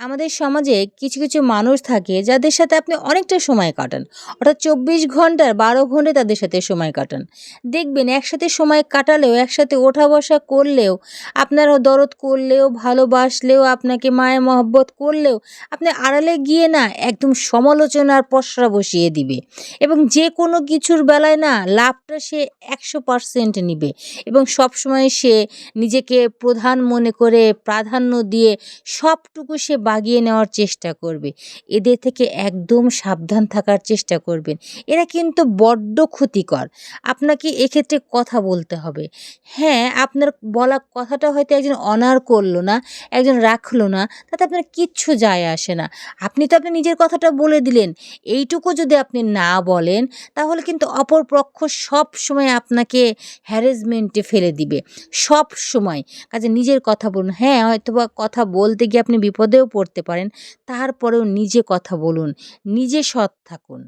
আমাদের সমাজে কিছু কিছু মানুষ থাকে যাদের সাথে আপনি অনেকটা সময় কাটান, অর্থাৎ 24 ঘন্টার 12 ঘন্টা তাদের সাথে সময় কাটান। দেখবেন একসাথে সময় কাটালেও, একসাথে ওঠা বসা করলেও, আপনারও দরদ করলেও, ভালোবাসলেও, আপনাকে মায়া মহব্বত করলেও, আপনি আড়ালে গিয়ে না একদম সমালোচনার পসরা বসিয়ে দিবে। এবং যে কোনো কিছুর বেলায় না লাভটা সে 100% নিবে। এবং সবসময় সে নিজেকে প্রধান মনে করে প্রাধান্য দিয়ে সবটুকু সে বাগিয়ে নেওয়ার চেষ্টা করবে। এদের থেকে একদম সাবধান থাকার চেষ্টা করবেন। এরা কিন্তু বড্ড ক্ষতিকর। আপনাকে এক্ষেত্রে কথা বলতে হবে। হ্যাঁ, আপনার বলা কথাটা হয়তো একজন অনার করল না, একজন রাখল না, তাতে আপনার কিচ্ছু যায় আসে না। আপনি তো আপনার নিজের কথাটা বলে দিলেন। এইটুকু যদি আপনি না বলেন, তাহলে কিন্তু অপর পক্ষ সবসময় আপনাকে হ্যারাসমেন্টে ফেলে দিবে। সবসময়। কাজে নিজের কথা বলুন। হ্যাঁ, হয়তোবা কথা বলতে গিয়ে আপনি বিপদেও পড়তে পারেন। তারপরেও নিজে কথা বলুন। নিজে সৎ থাকুন।